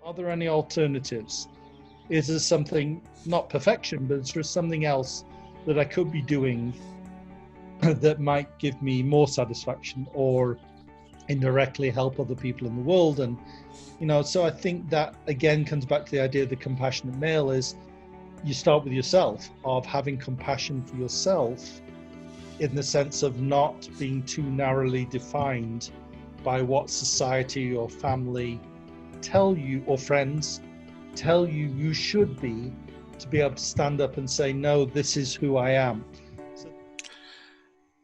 Are there any alternatives? Is there something, not perfection, but is there something else that I could be doing that might give me more satisfaction or indirectly help other people in the world? And, so I think that again comes back to the idea of the compassionate male is you start with yourself, of having compassion for yourself in the sense of not being too narrowly defined by what society or family tell you or friends tell you you should be, to be able to stand up and say, no, this is who I am.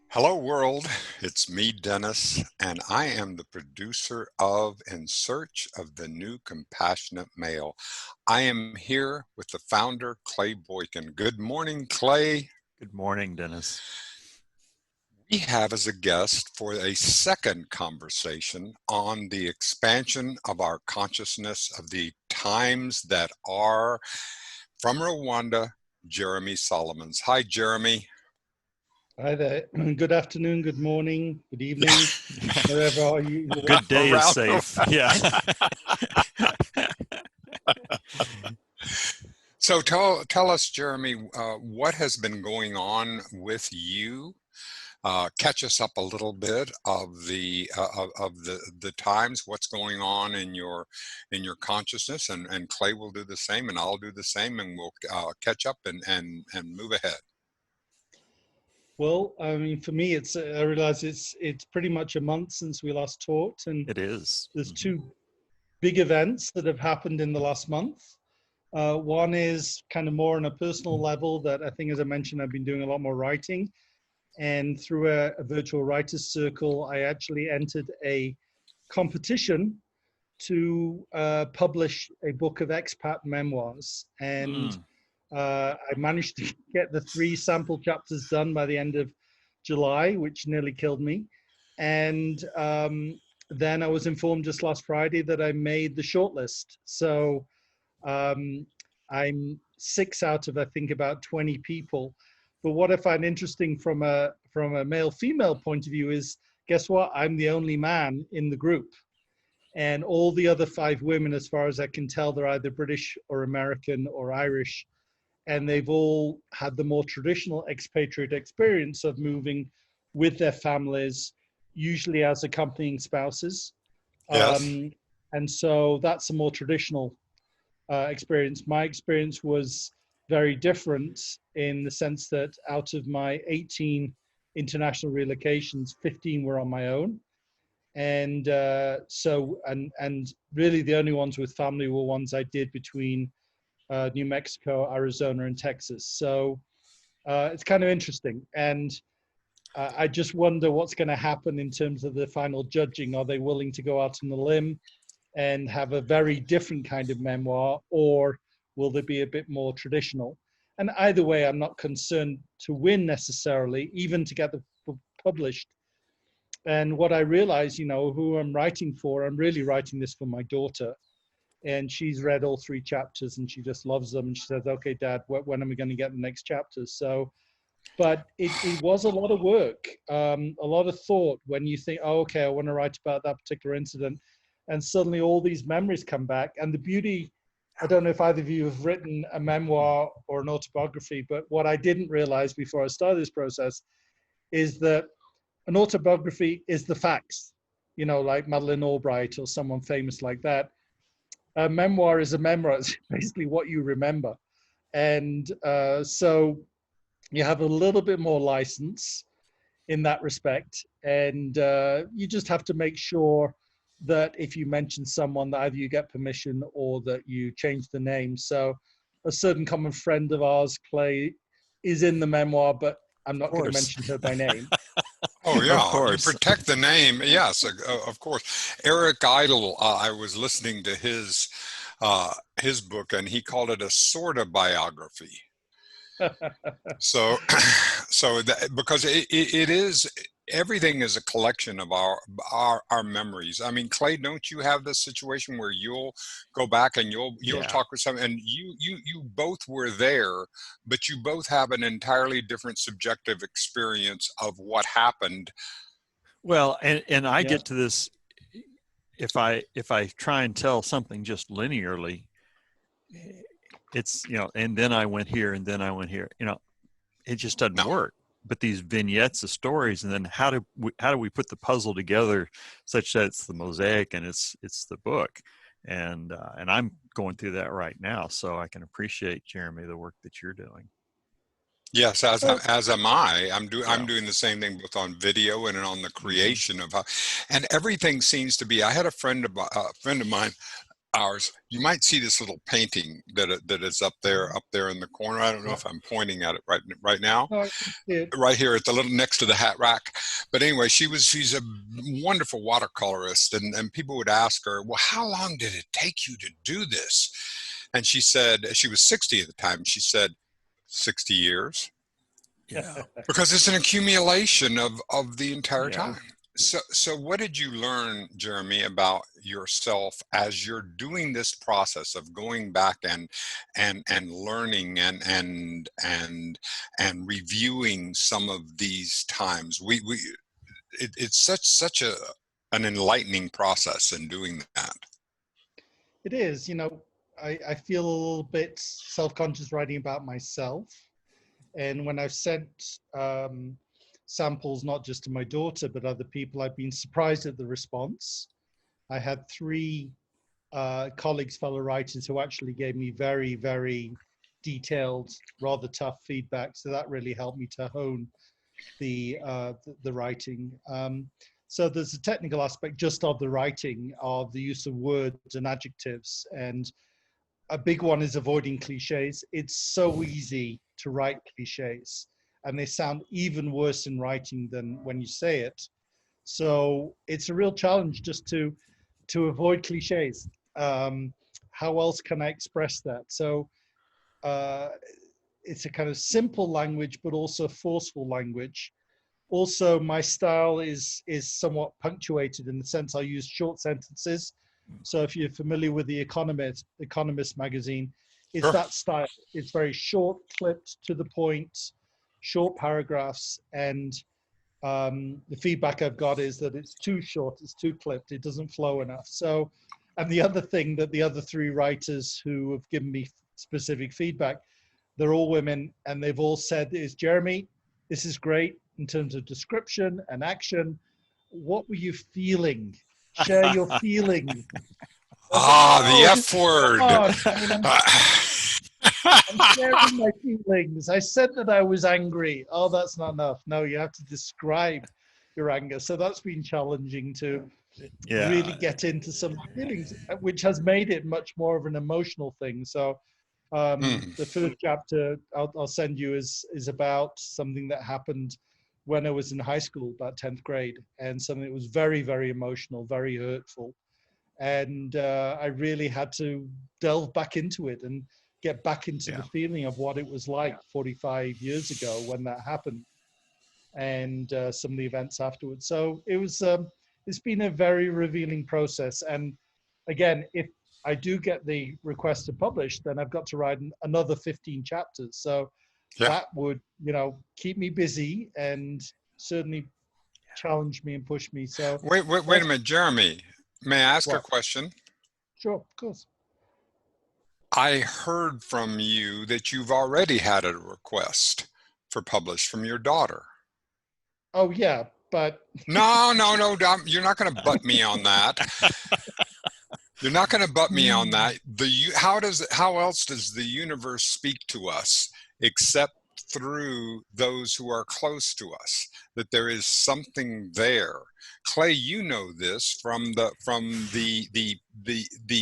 Hello world, it's me, Dennis, and I am the producer of In Search of the New Compassionate Male. I am here with the founder, Clay Boykin. Good morning, Clay. Good morning, Dennis. We have as a guest for a second conversation on the expansion of our consciousness of the times that are, from Rwanda, Jeremey Solomons. Hi, Jeremey. Hi there. Good afternoon, good morning, good evening, wherever are you. Good day is safe. Yeah. So tell us, Jeremey, what has been going on with you? Catch us up a little bit of the times. What's going on in your consciousness, and Clay will do the same, and I'll do the same, and we'll catch up and move ahead. Well, I mean, for me, I realize it's pretty much a month since we last talked, and it is. There's two big events that have happened in the last month. One is kind of more on a personal level that I think, as I mentioned, I've been doing a lot more writing, and through a virtual writers circle, I actually entered a competition to publish a book of expat memoirs, and I managed to get the 3 sample chapters done by the end of July, which nearly killed me. And then I was informed just last Friday that I made the shortlist. So I'm 6 out of, I think, about 20 people. But what I find interesting from a male-female point of view is, guess what? I'm the only man in the group. And all the other 5 women, as far as I can tell, they're either British or American or Irish. And they've all had the more traditional expatriate experience of moving with their families, usually as accompanying spouses. Yes. And so that's a more traditional experience. My experience was very different in the sense that out of my 18 international relocations, 15 were on my own. And and really the only ones with family were ones I did between New Mexico, Arizona, and Texas. So it's kind of interesting. And I just wonder what's going to happen in terms of the final judging. Are they willing to go out on the limb and have a very different kind of memoir, or will they be a bit more traditional? And either way, I'm not concerned to win necessarily, even to get the book published. And what I realize, who I'm writing for, I'm really writing this for my daughter. And she's read all 3 chapters and she just loves them. And she says, okay, Dad, when am I going to get the next chapters? So, but it was a lot of work, a lot of thought when you think, oh, okay, I want to write about that particular incident. And suddenly all these memories come back. And the beauty, I don't know if either of you have written a memoir or an autobiography, but what I didn't realize before I started this process is that an autobiography is the facts, like Madeleine Albright or someone famous like that. A memoir is a memoir. It's basically what you remember. And so you have a little bit more license in that respect. And you just have to make sure that if you mention someone, that either you get permission or that you change the name. So a certain common friend of ours, Clay, is in the memoir, but I'm not going to mention her by name. Oh, yeah. Of course. You protect the name. Yes, of course. Eric Idle, I was listening to his book, and he called it a sort of biography. So because it is, everything is a collection of our memories. I mean, Clay, don't you have this situation where you'll go back and you'll talk with someone, and you both were there, but you both have an entirely different subjective experience of what happened? Well, and I get to this if I try and tell something just linearly, it's, and then I went here and then I went here, it just doesn't No. work. But these vignettes of stories, and then how do we put the puzzle together such that it's the mosaic and it's the book, and I'm going through that right now, so I can appreciate, Jeremy, the work that you're doing. Yes, as am I. I'm Yeah. doing the same thing both on video and on the creation of how, and everything seems to be. I had a friend of mine, ours. You might see this little painting that is up there in the corner. I don't know if I'm pointing at it right now. No, I can see it. Right here at the little next to the hat rack. But anyway, she's a wonderful watercolorist, and people would ask her, well, how long did it take you to do this? And she said, she was 60 at the time. She said, 60 years. Yeah. Because it's an accumulation of the entire Yeah. time. So what did you learn, Jeremy, about yourself as you're doing this process of going back and learning and reviewing some of these times? It's such an enlightening process in doing that. It is, I feel a little bit self-conscious writing about myself. And when I've sent samples, not just to my daughter, but other people, I've been surprised at the response. I had 3 colleagues, fellow writers, who actually gave me very, very detailed, rather tough feedback. So that really helped me to hone the writing. So there's a technical aspect just of the writing, of the use of words and adjectives. And a big one is avoiding cliches. It's so easy to write cliches, and they sound even worse in writing than when you say it. So it's a real challenge just to avoid cliches. How else can I express that? So it's a kind of simple language, but also forceful language. Also, my style is somewhat punctuated in the sense I use short sentences. So if you're familiar with the Economist magazine, it's Sure. that style. It's very short, clipped, to the point, short paragraphs. And the feedback I've got is that it's too short, it's too clipped, it doesn't flow enough. So, and the other thing that the other 3 writers who have given me specific feedback, they're all women, and they've all said is, Jeremy, this is great in terms of description and action. What were you feeling? Share your feelings. The F word. I'm sharing my feelings. I said that I was angry. Oh, that's not enough. No, you have to describe your anger. So that's been challenging to really get into some feelings, which has made it much more of an emotional thing. So the first chapter I'll send you is about something that happened when I was in high school, about 10th grade, and something that was very, very emotional, very hurtful. And I really had to delve back into it and get back into the feeling of what it was like 45 years ago when that happened, and some of the events afterwards. So it was, it's been a very revealing process. And again, if I do get the request to publish, then I've got to write another 15 chapters. So that would, keep me busy and certainly challenge me and push me. So wait a minute, Jeremy. May I ask a question? Sure, of course. I heard from you that you've already had a request for published from your daughter. Oh yeah, but no, you're not going to butt me on that. You're not going to butt me on that. How else does the universe speak to us except through those who are close to us? That there is something there. Clay, you know this from the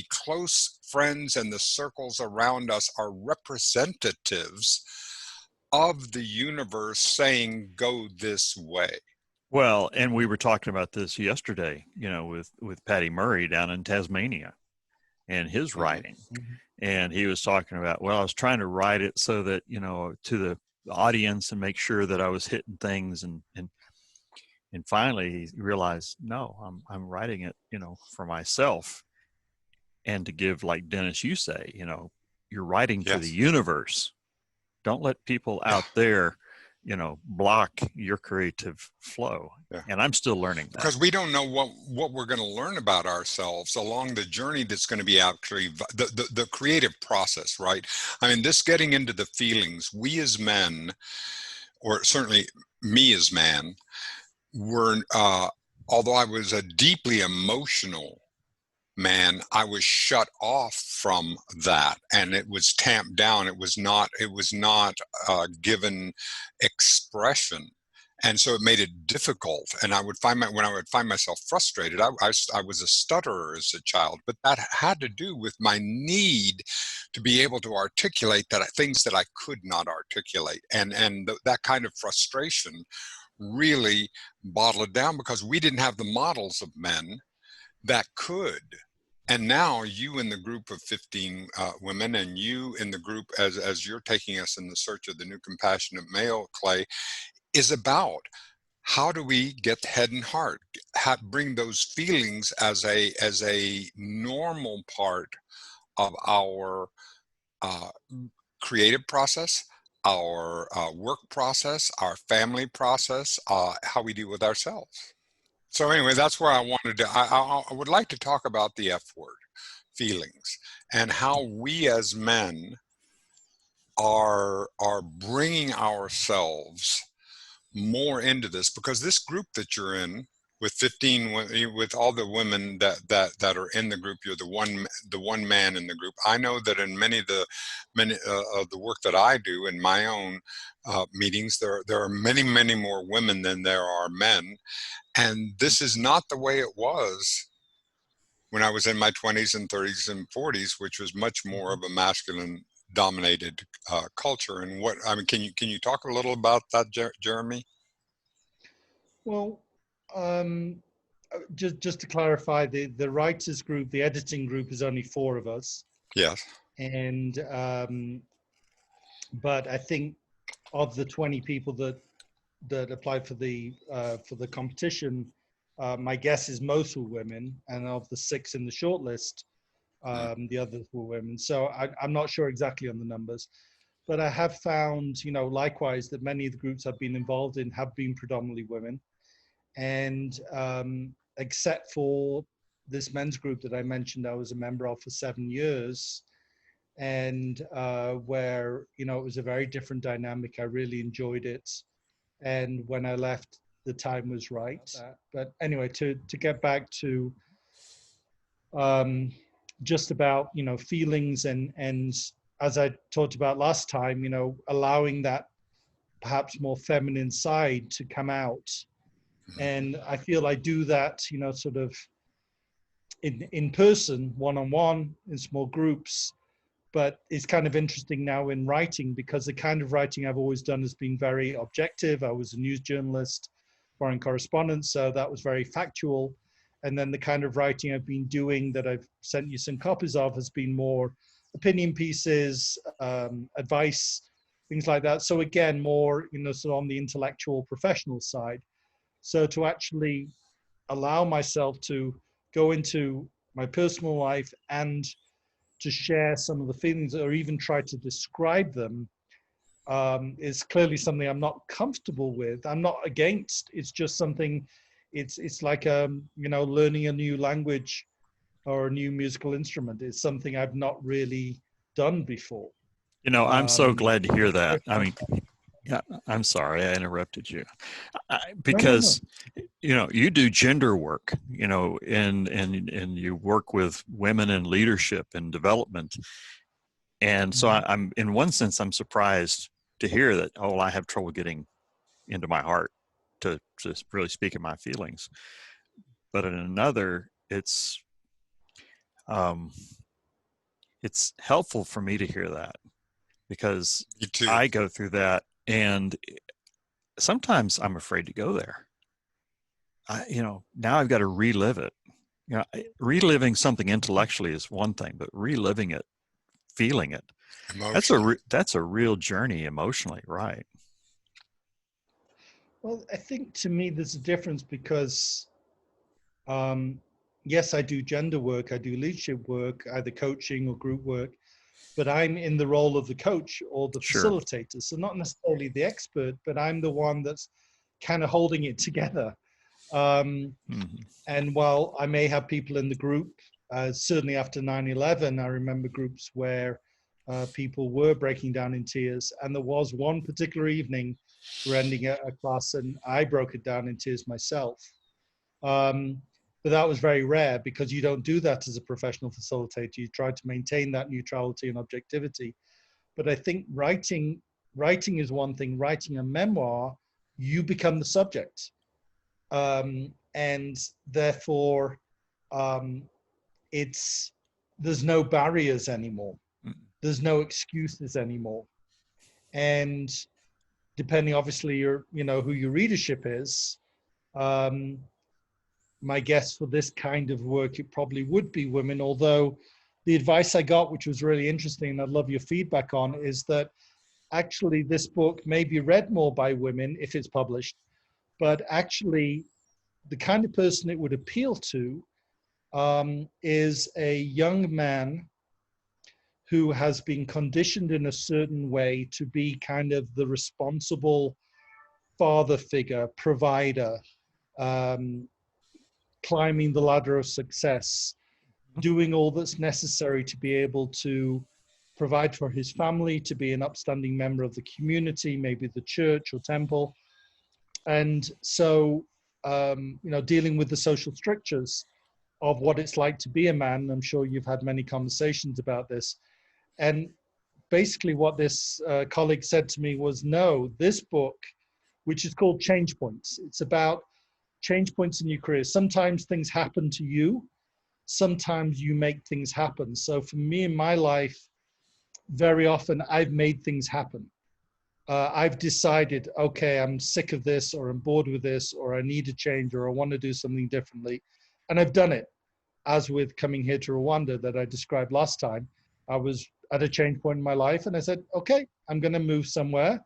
close friends and the circles around us are representatives of the universe saying, go this way. Well, and we were talking about this yesterday, with Patty Murray down in Tasmania and his writing. And he was talking about, I was trying to write it so that, to the audience and make sure that I was hitting things. And finally he realized, no, I'm writing it, for myself. And to give, like Dennis, you say, you're writing for the universe. Don't let people out there, block your creative flow. Yeah. And I'm still learning that. Because we don't know what we're going to learn about ourselves along the journey that's going to be actually the creative process, right? I mean, this getting into the feelings, we as men, or certainly me as man, were, although I was a deeply emotional man, I was shut off from that, and it was tamped down. It was not given expression, and so it made it difficult. And I would find when I would find myself frustrated, I was a stutterer as a child, but that had to do with my need to be able to articulate things that I could not articulate, and that kind of frustration really bottled it down because we didn't have the models of men that could. And now you in the group of 15 women, and you in the group as you're taking us in the search of the new compassionate male, Clay, is about how do we get the head and heart, bring those feelings as a normal part of our creative process, our work process, our family process, how we deal with ourselves. So anyway, that's where I wanted to, I would like to talk about the F word, feelings, and how we as men are bringing ourselves more into this, because this group that you're in with 15, with all the women that are in the group, you're the one man in the group. I know that in many of the work that I do in my own meetings, there are many more women than there are men. And this is not the way it was when I was in my 20s and 30s and 40s, which was much more of a masculine dominated culture. And can you talk a little about that, Jeremy? Well, just to clarify, the writers group, the editing group is only 4 of us. Yes. And but I think of the 20 people that applied for the competition, my guess is most were women, and of the 6 in the shortlist, the others were women. So I'm not sure exactly on the numbers, but I have found, likewise, that many of the groups I've been involved in have been predominantly women, and except for this men's group that I mentioned, I was a member of for 7 years, and where it was a very different dynamic. I really enjoyed it. And when I left, the time was right. But anyway, to get back to just about, feelings and as I talked about last time, allowing that perhaps more feminine side to come out. And I feel I do that, sort of in person, one-on-one, in small groups. But it's kind of interesting now in writing, because the kind of writing I've always done has been very objective. I was a news journalist, foreign correspondent, so that was very factual. And then the kind of writing I've been doing that I've sent you some copies of has been more opinion pieces, advice, things like that. So again, more, sort of on the intellectual, professional side. So to actually allow myself to go into my personal life and to share some of the feelings or even try to describe them is clearly something I'm not comfortable with. I'm not against. It's just something, it's like, learning a new language or a new musical instrument. It's something I've not really done before. I'm so glad to hear that. I mean, yeah, I'm sorry I interrupted you, because you do gender work, and you work with women in leadership and development, and so I'm in one sense I'm surprised to hear that. Oh, I have trouble getting into my heart to really speak of my feelings, but in another, it's helpful for me to hear that, because I go through that, and sometimes I'm afraid to go there. Now I've got to relive it. Reliving something intellectually is one thing, but reliving it, feeling it, that's a real journey emotionally, right? Well, I think to me there's a difference, because yes, I do gender work, I do leadership work, either coaching or group work, but I'm in the role of the coach or the Sure. facilitator. So not necessarily the expert, but I'm the one that's kind of holding it together. And while I may have people in the group, certainly after 9/11, I remember groups where people were breaking down in tears. And there was one particular evening we're ending a class and I broke it down in tears myself. But that was very rare because you don't do that as a professional facilitator. You try to maintain that neutrality and objectivity. But I think writing is one thing. Writing a memoir, you become the subject. And therefore, there's no barriers anymore. There's no excuses anymore. And depending, obviously, who your readership is, my guess for this kind of work, it probably would be women, although the advice I got, which was really interesting, and I'd love your feedback on, is that actually this book may be read more by women if it's published, but actually the kind of person it would appeal to is a young man who has been conditioned in a certain way to be kind of the responsible father figure, provider, climbing the ladder of success, doing all that's necessary to be able to provide for his family, to be an upstanding member of the community, maybe the church or temple. And so, dealing with the social strictures of what it's like to be a man. I'm sure you've had many conversations about this. And basically what this colleague said to me was, no, this book, which is called Change Points, it's about change points in your career. Sometimes things happen to you. Sometimes you make things happen. So for me in my life, very often I've made things happen. I've decided, okay, I'm sick of this, or I'm bored with this, or I need a change, or I want to do something differently. And I've done it. As with coming here to Rwanda that I described last time, I was at a change point in my life and I said, okay, I'm going to move somewhere.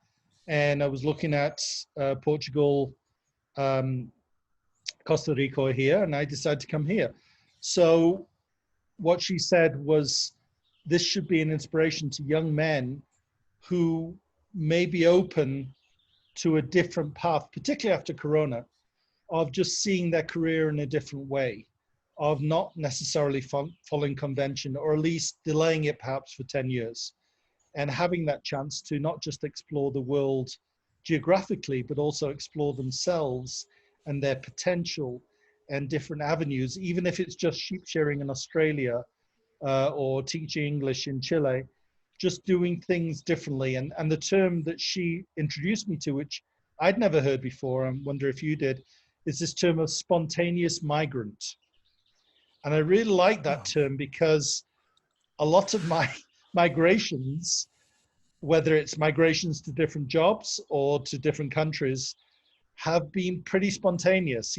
And I was looking at Portugal, Costa Rica here, and I decided to come here. So what she said was, this should be an inspiration to young men who may be open to a different path, particularly after Corona, of just seeing their career in a different way, of not necessarily following convention, or at least delaying it perhaps for 10 years, and having that chance to not just explore the world geographically, but also explore themselves and their potential and different avenues, even if it's just sheep shearing in Australia or teaching English in Chile, just doing things differently. And the term that she introduced me to, which I'd never heard before, I wonder if you did, is this term of spontaneous migrant. And I really like that term because a lot of my migrations, whether it's migrations to different jobs or to different countries, have been pretty spontaneous.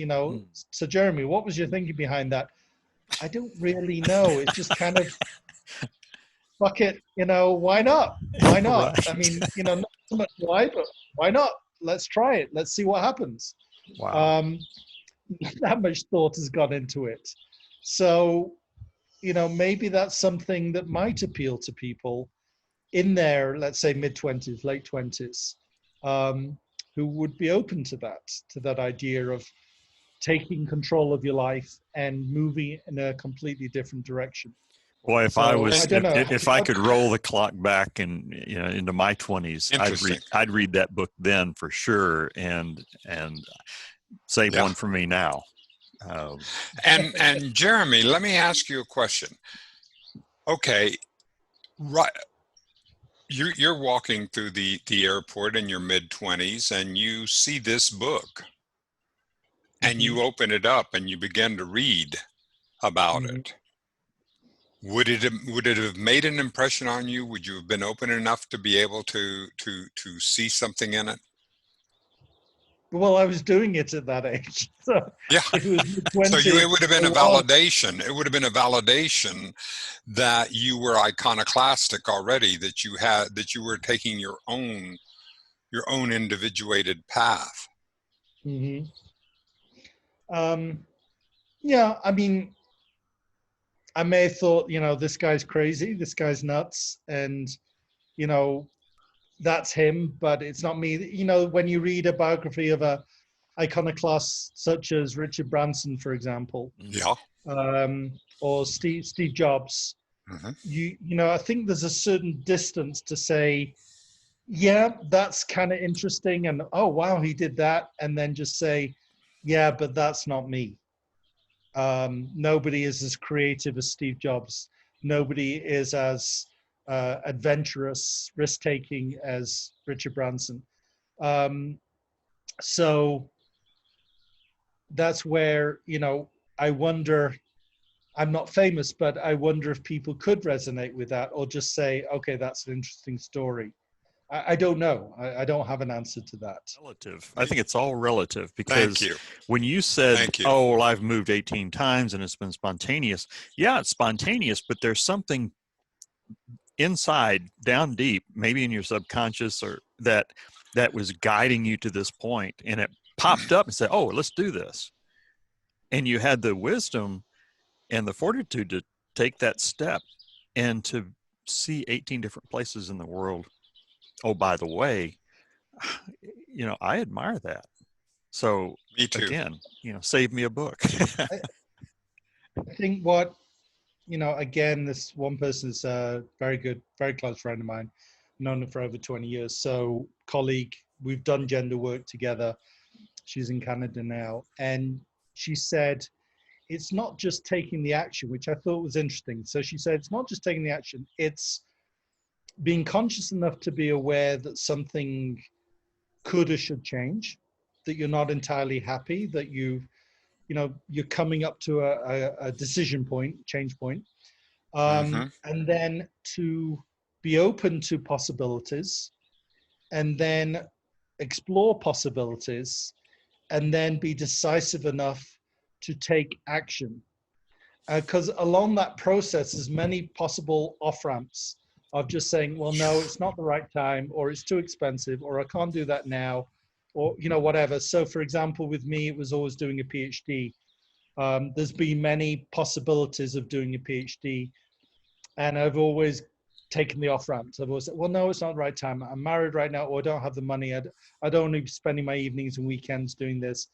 So Jeremy, what was your thinking behind that? I don't really know. It's just kind of, fuck it, why not? Why not? Right. I mean, not so much why, but why not? Let's try it. Let's see what happens. Wow. That much thought has gone into it. So, maybe that's something that might appeal to people in their, let's say, mid-20s, late 20s, who would be open to that idea of taking control of your life and moving in a completely different direction. Well, if I could roll the clock back and into my 20s, I'd read that book then for sure, and save one for me now. And Jeremy, let me ask you a question. Okay, right. You're walking through the airport in your mid-20s, and you see this book, and you open it up and you begin to read about it. Would it have made an impression on you? Would you have been open enough to be able to see something in it? Well, I was doing it at that age. So yeah. If it was mid-20s, so it would have been a validation. It would have been a validation that you were iconoclastic already, that you were taking your own individuated path. Yeah, I mean, I may have thought, this guy's crazy, this guy's nuts, and you know, that's him, but it's not me. When you read a biography of a iconoclast such as Richard Branson, for example, Yeah. or Steve Jobs, I think there's a certain distance to say, yeah, that's kind of interesting, and oh wow, he did that, and then just say, yeah, but that's not me. Nobody is as creative as Steve Jobs. Nobody is as adventurous, risk-taking as Richard Branson. So that's where, I wonder, I'm not famous, but I wonder if people could resonate with that or just say, okay, that's an interesting story. I don't know. I don't have an answer to that. Relative. I think it's all relative, Thank because you. when you said, Thank you. oh, well, I've moved 18 times and it's been spontaneous. Yeah, it's spontaneous, but there's something inside, down deep, maybe in your subconscious, or that was guiding you to this point, and it popped up and said, oh, let's do this. And you had the wisdom and the fortitude to take that step and to see 18 different places in the world. Oh, by the way, I admire that. So Me too. Again, save me a book. I think again, this one person is a very good, very close friend of mine, known her for over 20 years. So colleague, we've done gender work together. She's in Canada now. And she said, it's not just taking the action, which I thought was interesting. So she said, it's not just taking the action, it's being conscious enough to be aware that something could or should change, that you're not entirely happy, that you're coming up to a decision point, change point. And then to be open to possibilities, and then explore possibilities, and then be decisive enough to take action. Because along that process, there's many possible off-ramps of just saying, well, no, it's not the right time, or it's too expensive, or I can't do that now, or, whatever. So for example, with me, it was always doing a PhD. There's been many possibilities of doing a PhD, and I've always taken the off-ramps. I've always said, well, no, it's not the right time. I'm married right now, or I don't have the money. I don't want to be spending my evenings and weekends doing this.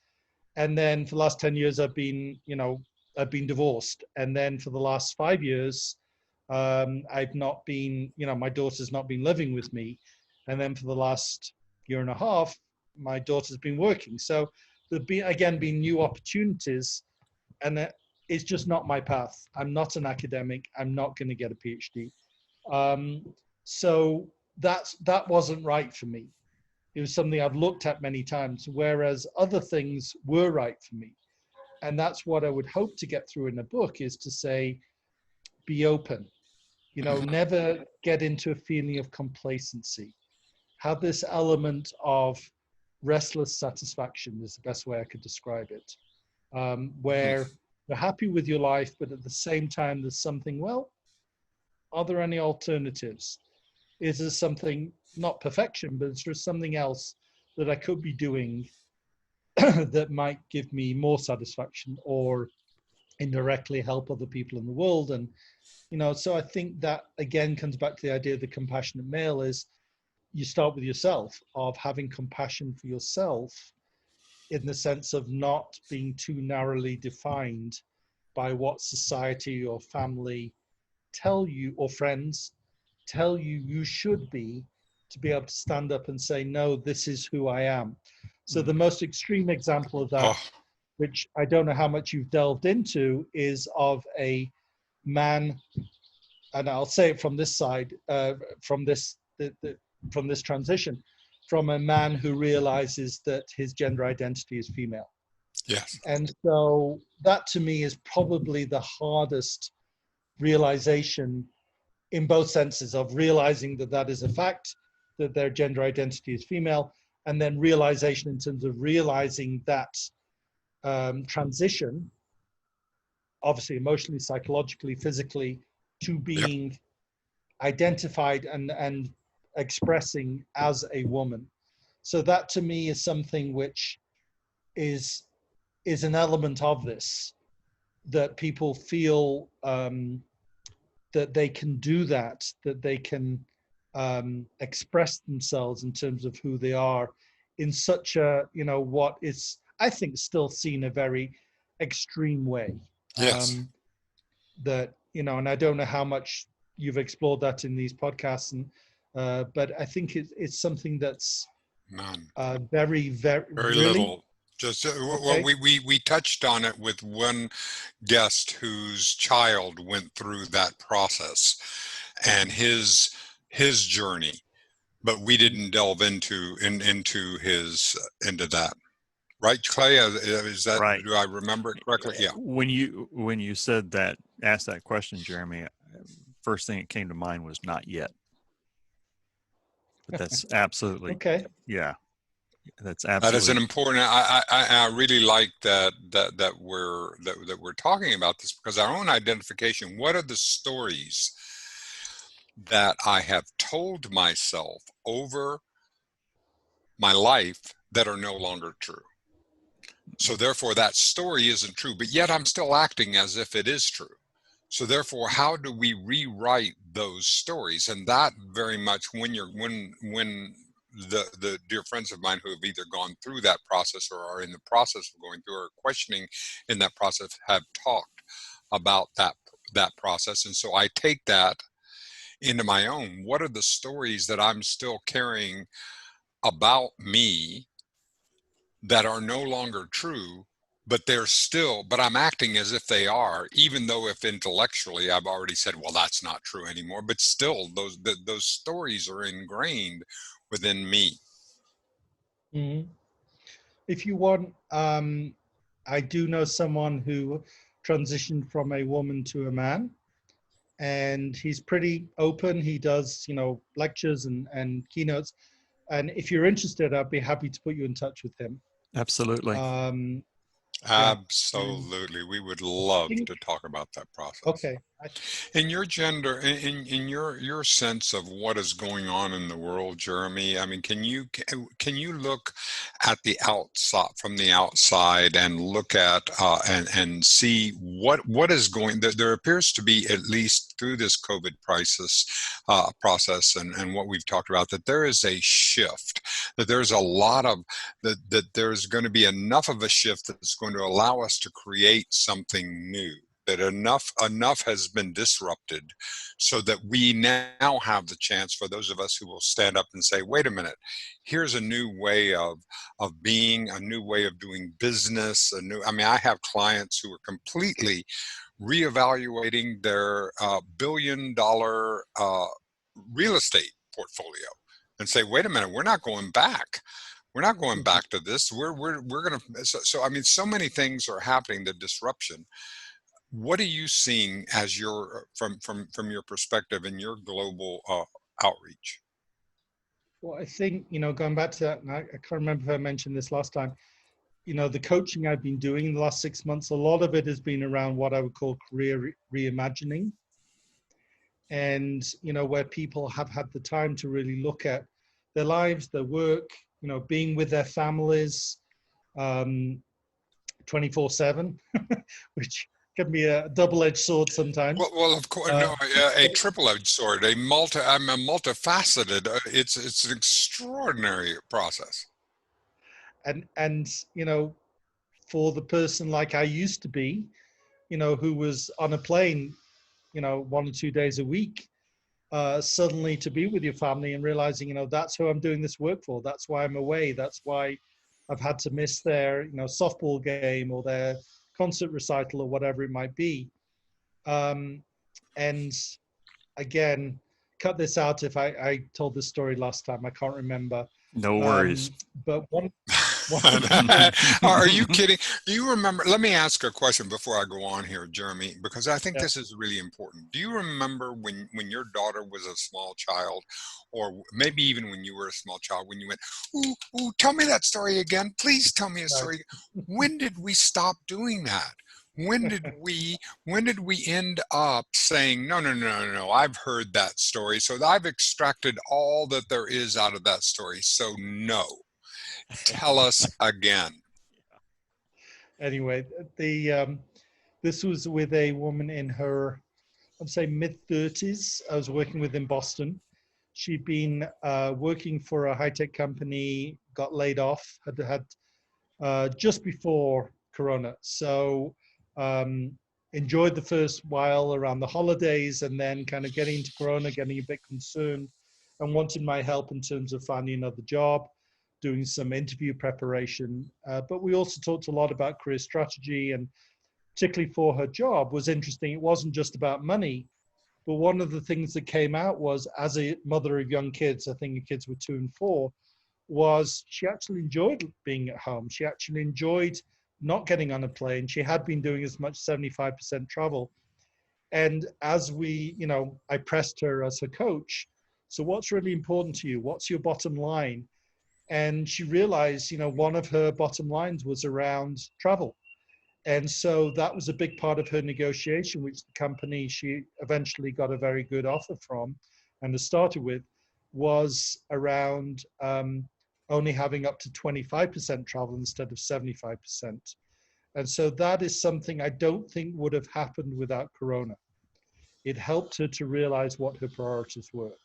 And then for the last 10 years, I've been divorced. And then for the last 5 years, I've not been, my daughter's not been living with me. And then for the last year and a half, my daughter's been working. So there've been new opportunities, and it's just not my path. I'm not an academic. I'm not going to get a PhD. So that wasn't right for me. It was something I've looked at many times, whereas other things were right for me. And that's what I would hope to get through in a book, is to say, be open, never get into a feeling of complacency. Have this element of restless satisfaction is the best way I could describe it, where you're happy with your life, but at the same time, there's something, well, are there any alternatives? Is there something, not perfection, but is there something else that I could be doing that might give me more satisfaction or indirectly help other people in the world? And, so I think that again comes back to the idea of the compassionate male, is you start with yourself, of having compassion for yourself, in the sense of not being too narrowly defined by what society or family tell you, or friends tell you should be, to be able to stand up and say, no, this is who I am. So the most extreme example of that, which I don't know how much you've delved into, is of a man, and I'll say it from this side, from this transition, from a man who realizes that his gender identity is female. Yes. And so that to me is probably the hardest realization, in both senses, of realizing that that is a fact, that their gender identity is female, and then realization in terms of realizing that transition, obviously emotionally, psychologically, physically, to being identified and expressing as a woman. So that to me is something which is an element of this, that people feel that they can do that, that they can express themselves in terms of who they are in such a, what is, I think, still seen a very extreme way. Yes. That, and I don't know how much you've explored that in these podcasts, and but I think it's something that's None. very, very, Very really little. Just well, okay. we touched on it with one guest whose child went through that process and his journey, but we didn't delve into that. Right, Clay? Is that, Right. do I remember it correctly? Yeah. When you said that, asked that question, Jeremy, first thing that came to mind was not yet. But that's absolutely Okay. Yeah. That's That absolutely. is an important. I really like that we're talking about this, because our own identification. What are the stories that I have told myself over my life that are no longer true? So therefore, that story isn't true, but yet I'm still acting as if it is true. So therefore, how do we rewrite those stories? And that very much, when the dear friends of mine who have either gone through that process or are in the process of going through or questioning in that process have talked about that process. And so I take that into my own. What are the stories that I'm still carrying about me that are no longer true, but I'm acting as if they are, even though if intellectually I've already said, well, that's not true anymore, but still those stories are ingrained within me. Mm-hmm. If you want, I do know someone who transitioned from a woman to a man, and he's pretty open. He does, lectures and keynotes. And if you're interested, I'd be happy to put you in touch with him. Absolutely. Yeah. Absolutely. We would love to talk about that process. Okay. In your in your sense of what is going on in the world, Jeremy, I mean, can you look at the outside, from the outside, and look at and see what is going? There appears to be, at least through this COVID crisis process and what we've talked about, that there is a shift, that there's a lot of that there's going to be enough of a shift that's going to allow us to create something new, that enough has been disrupted so that we now have the chance, for those of us who will stand up and say, wait a minute, here's a new way of being, a new way of doing business, I mean, I have clients who are completely reevaluating their $1 billion real estate portfolio and say, wait a minute, we're not going back. We're not going back to this. We're going to. So I mean, so many things are happening. The disruption. What are you seeing as from your perspective in your global outreach? Well, I think, going back to that, and I can't remember if I mentioned this last time, the coaching I've been doing in the last 6 months, a lot of it has been around what I would call career reimagining. And, where people have had the time to really look at their lives, their work, being with their families 24/7, which can be a double-edged sword sometimes. Well, of course, no, a triple-edged sword, I'm a multifaceted. It's an extraordinary process. And for the person like I used to be, who was on a plane, 1 or 2 days a week, suddenly to be with your family and realizing, that's who I'm doing this work for. That's why I'm away. That's why I've had to miss their, softball game or their concert recital or whatever it might be. And again, cut this out if I told this story last time. I can't remember. No worries. But one Are you kidding? Do you remember? Let me ask a question before I go on here, Jeremy, because I think this is really important. Do you remember when your daughter was a small child, or maybe even when you were a small child, when you went, ooh, tell me that story again. Please tell me a story. When did we stop doing that? When did we end up saying, no, I've heard that story, so I've extracted all that there is out of that story, so no. Tell us again. Anyway, the This was with a woman in her, I'd say, mid-30s. I was working with in Boston. She'd been working for a high-tech company, got laid off, had just before Corona. So enjoyed the first while around the holidays, and then kind of getting into Corona, getting a bit concerned and wanted my help in terms of finding another job, doing some interview preparation. But we also talked a lot about career strategy, and particularly for her job was interesting. It wasn't just about money, but one of the things that came out was, as a mother of young kids, I think the kids were 2 and 4, was she actually enjoyed being at home. She actually enjoyed not getting on a plane. She had been doing as much 75% travel. And as I pressed her as her coach, so what's really important to you? What's your bottom line? And she realized, one of her bottom lines was around travel. And so that was a big part of her negotiation, which the company she eventually got a very good offer from and has started with, was around only having up to 25% travel instead of 75%. And so that is something I don't think would have happened without Corona. It helped her to realize what her priorities were.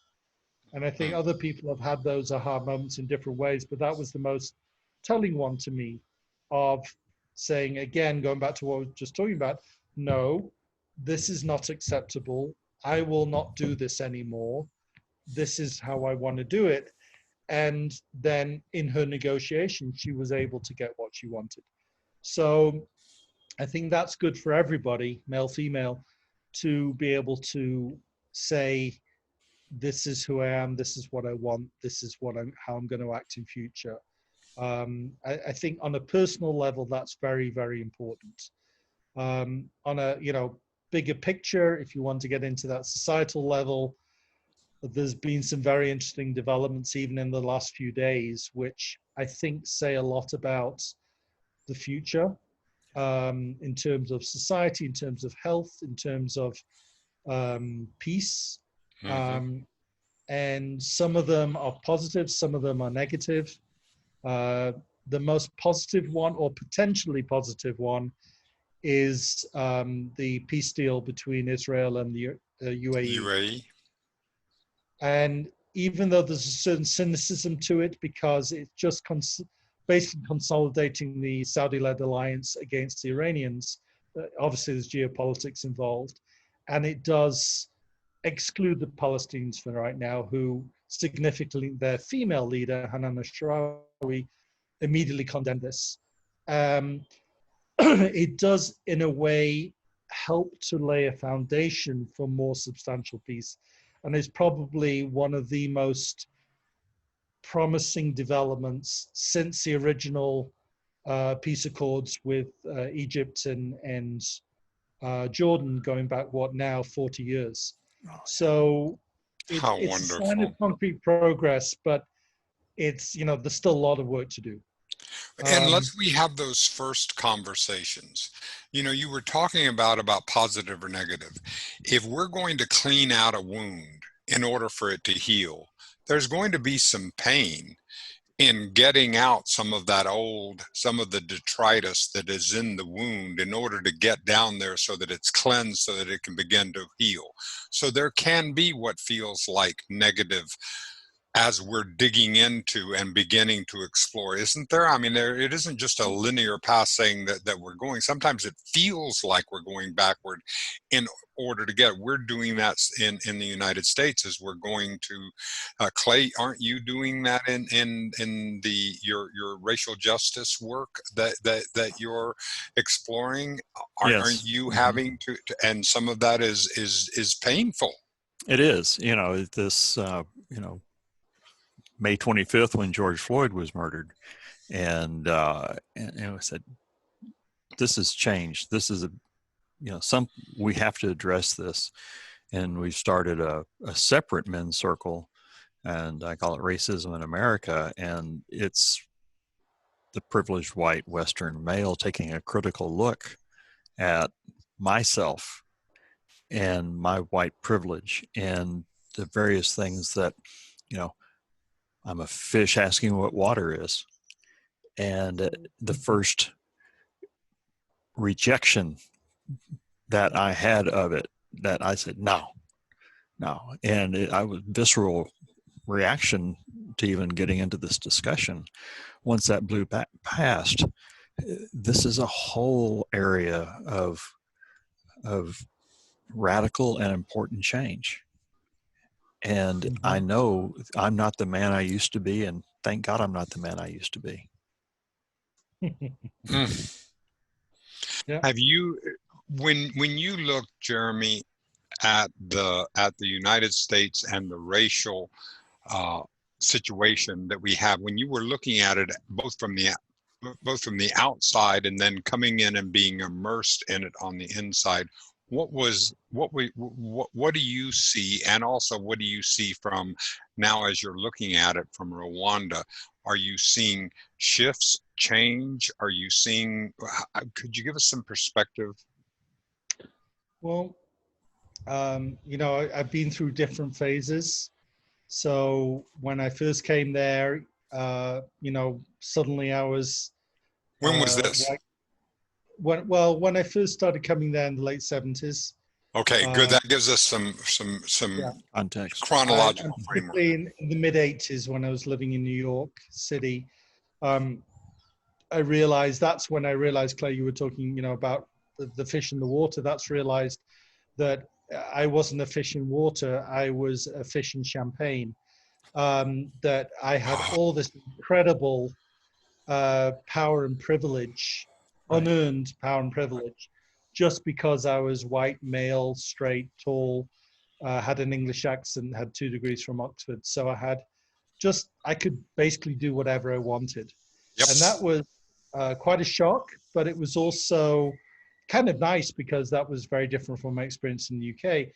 And I think other people have had those aha moments in different ways, but that was the most telling one to me, of saying, again, going back to what we were just talking about, no, this is not acceptable. I will not do this anymore. This is how I want to do it. And then in her negotiation, she was able to get what she wanted. So I think that's good for everybody, male, female, to be able to say, this is who I am, this is what I want, this is how I'm going to act in future. I think on a personal level, that's very, very important. On a bigger picture, if you want to get into that societal level, there's been some very interesting developments even in the last few days, which I think say a lot about the future, in terms of society, in terms of health, in terms of peace. And some of them are positive, some of them are negative. The most positive one, or potentially positive one, is the peace deal between Israel and the UAE. And even though there's a certain cynicism to it, because it's just basically consolidating the Saudi-led alliance against the Iranians, obviously there's geopolitics involved, and it does exclude the Palestinians for right now, who significantly, their female leader, Hanan al-Sharawi, immediately condemned this. It does, in a way, help to lay a foundation for more substantial peace, and is probably one of the most promising developments since the original peace accords with Egypt and Jordan, going back, 40 years. So it's a sign of concrete progress, but it's, there's still a lot of work to do. Unless we have those first conversations, you were talking about positive or negative. If we're going to clean out a wound in order for it to heal, there's going to be some pain in getting out some of the detritus that is in the wound in order to get down there so that it's cleansed, so that it can begin to heal. So there can be what feels like negative as we're digging into and beginning to explore, isn't there? I mean, it isn't just a linear path saying that we're going. Sometimes it feels like we're going backward in order to get. We're doing that in the United States as we're going to Clay. Aren't you doing that in your racial justice work that you're exploring? Aren't you having to? And some of that is painful. It is. This. May 25th, when George Floyd was murdered, and I said, this has changed. This is we have to address this, and we've started a separate men's circle, and I call it Racism in America, and it's the privileged white Western male taking a critical look at myself and my white privilege and the various things that, I'm a fish asking what water is. And the first rejection that I had of it that I said, no. And I was visceral reaction to even getting into this discussion. Once that blew past, this is a whole area of radical and important change. And I know I'm not the man I used to be, and thank God I'm not the man I used to be. Yeah. Have you, when you look, Jeremy, at the United States and the racial situation that we have, when you were looking at it both from the outside and then coming in and being immersed in it on the inside, what do you see, and also what do you see from now as you're looking at it from Rwanda? Are you seeing shifts, change? Are you seeing, could you give us some perspective? Well, I've been through different phases. So when I first came there, suddenly I was When was this? white. When I first started coming there in the late 70s. Okay, good. That gives us some context, chronological and framework. particularly in the mid 80s, when I was living in New York City, I realized that's when I realized, Claire, you were talking, about the fish in the water. That's realized that I wasn't a fish in water. I was a fish in champagne. That I had all this incredible power and privilege, unearned power and privilege, just because I was white, male, straight, tall, had an English accent, had 2 degrees from Oxford. So I could basically do whatever I wanted. Yep. And that was quite a shock, but it was also kind of nice because that was very different from my experience in the UK.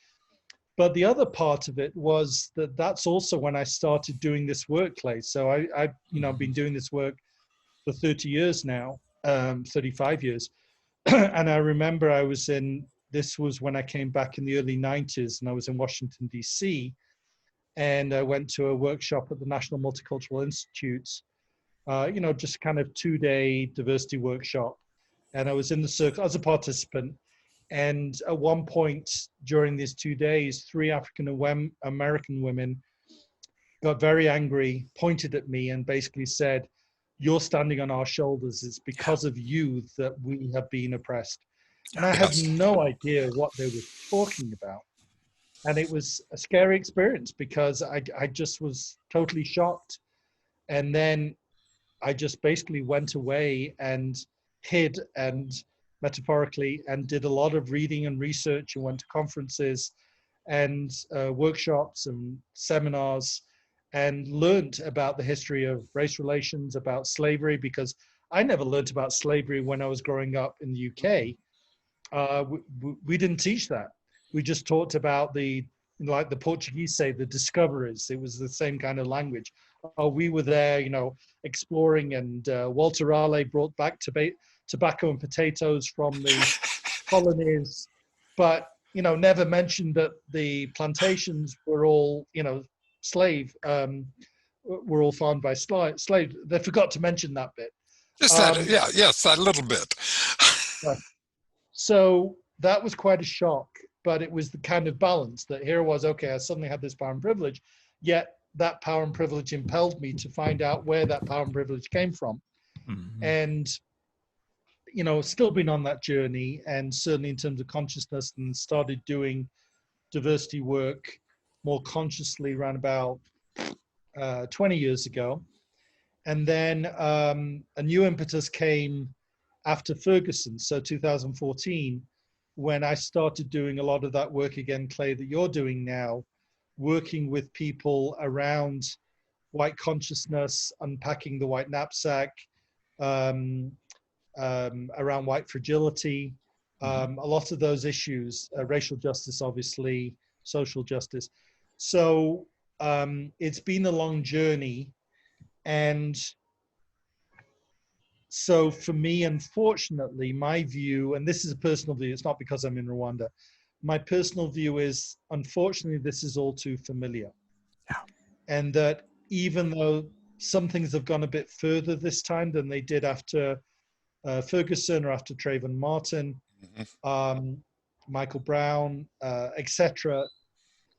But the other part of it was that's also when I started doing this work, Clay. So I've been doing this work for 30 years now, 35 years. And I remember this was when I came back in the early 90s, and I was in Washington, D.C., and I went to a workshop at the National Multicultural Institute, just kind of 2-day diversity workshop. And I was in the circle as a participant. And at one point during these 2 days, 3 African American women got very angry, pointed at me, and basically said, "You're standing on our shoulders. It's because of you that we have been oppressed." And I had no idea what they were talking about. And it was a scary experience because I just was totally shocked. And then I just basically went away and hid, and metaphorically, and did a lot of reading and research, and went to conferences and workshops and seminars, and learned about the history of race relations, about slavery, because I never learned about slavery when I was growing up in the UK. We didn't teach that. We just talked about like the Portuguese say, the discoveries. It was the same kind of language. We were there, exploring, and Walter Raleigh brought back tobacco and potatoes from the colonies, but never mentioned that the plantations were all were all farmed by slaves. They forgot to mention that bit. Just that, yes, that little bit. So that was quite a shock, but it was the kind of balance that here was, okay, I suddenly had this power and privilege, yet that power and privilege impelled me to find out where that power and privilege came from. And still been on that journey, and certainly in terms of consciousness, and started doing diversity work more consciously around about 20 years ago. And then a new impetus came after Ferguson, so 2014, when I started doing a lot of that work again, Clay, that you're doing now, working with people around white consciousness, unpacking the white knapsack, around white fragility, a lot of those issues, racial justice, obviously, social justice. So it's been a long journey. And so for me, unfortunately, my view, and this is a personal view, it's not because I'm in Rwanda, my personal view is, unfortunately, this is all too familiar. Yeah. And that even though some things have gone a bit further this time than they did after Ferguson or after Trayvon Martin, Michael Brown, etc.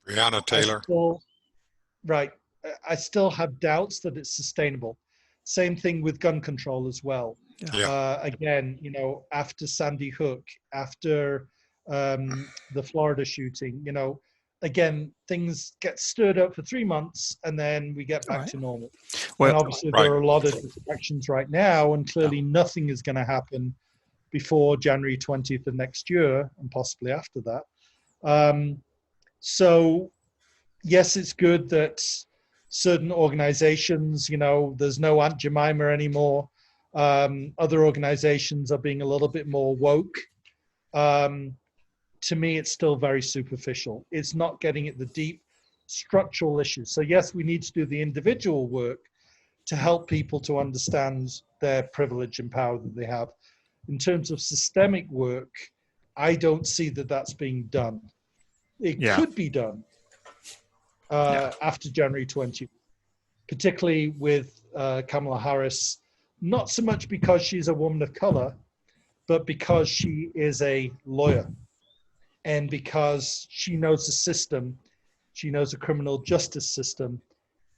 Breonna Taylor. I still have doubts that it's sustainable. Same thing with gun control as well. Yeah. Again, after Sandy Hook, after the Florida shooting, again, things get stirred up for 3 months and then we get back to normal. Well, and obviously there are a lot of distractions right now, and clearly nothing is going to happen before January 20th of next year and possibly after that. So yes, it's good that certain organizations, there's no Aunt Jemima anymore. Other organizations are being a little bit more woke. To me, it's still very superficial. It's not getting at the deep structural issues. So yes, we need to do the individual work to help people to understand their privilege and power that they have. In terms of systemic work, I don't see that that's being done. It could be done after January 20th, particularly with Kamala Harris, not so much because she's a woman of color, but because she is a lawyer and because she knows the system, she knows the criminal justice system,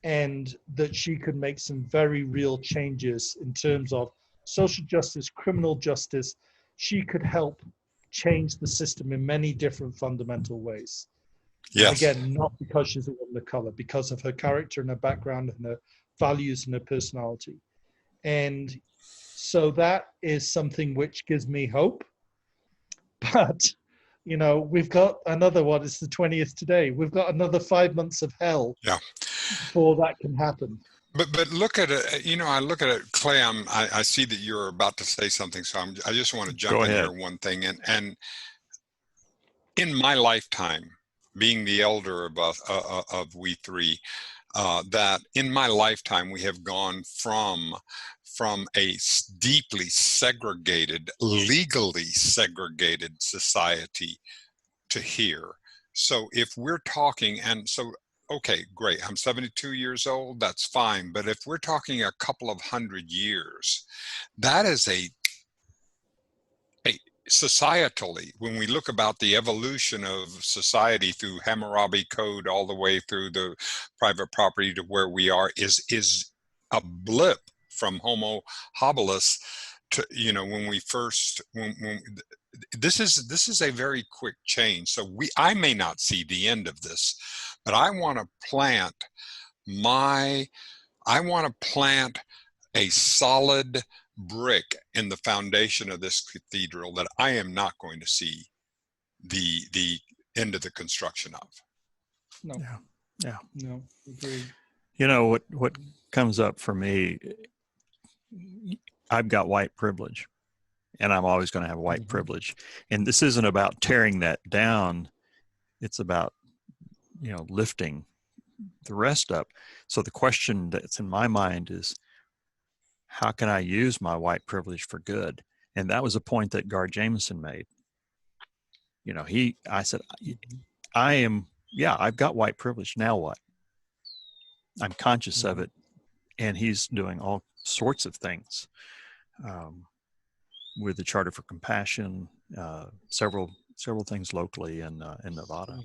and that she could make some very real changes in terms of social justice, criminal justice. She could help change the system in many different fundamental ways. Yes. Again, not because she's a woman of color, because of her character and her background and her values and her personality. And so that is something which gives me hope. But, we've got another, it's the 20th today. We've got another 5 months of hell before that can happen. But look at it, I look at it, Clay, I see that you're about to say something, so I just want to jump in here one thing. And in my lifetime, being the elder of we three, that in my lifetime we have gone from a deeply segregated, legally segregated society to here. So if we're talking, okay, great, I'm 72 years old, that's fine. But if we're talking a couple of 100 years, that is societally, when we look about the evolution of society through Hammurabi Code all the way through the private property to where we are, is a blip from Homo habilis to, when we first, this is a very quick change. So I may not see the end of this, but I want to plant a solid brick in the foundation of this cathedral that I am not going to see the end of the construction of. No. Yeah. No, agreed. What comes up for me, I've got white privilege, and I'm always going to have white privilege. And this isn't about tearing that down. It's about, lifting the rest up. So the question that's in my mind is, how can I use my white privilege for good? And that was a point that Gar Jameson made. I said, I've got white privilege. Now what? I'm conscious of it. And he's doing all sorts of things with the Charter for Compassion, several things locally in Nevada.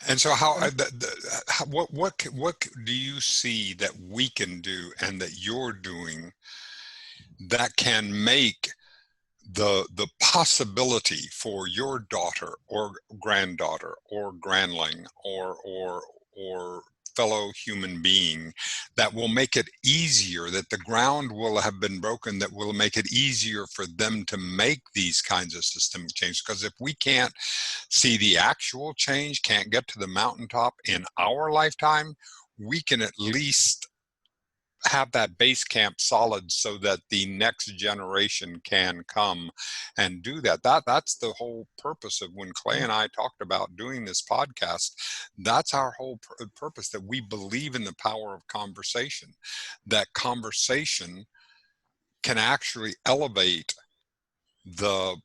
And so what do you see that we can do and that you're doing that can make the possibility for your daughter or granddaughter or grandling or fellow human being, that will make it easier, that the ground will have been broken, that will make it easier for them to make these kinds of systemic changes? Because if we can't see the actual change, can't get to the mountaintop in our lifetime, we can at least have that base camp solid so that the next generation can come and do that. That's the whole purpose of when Clay and I talked about doing this podcast. That's our whole purpose, that we believe in the power of conversation, that conversation can actually elevate the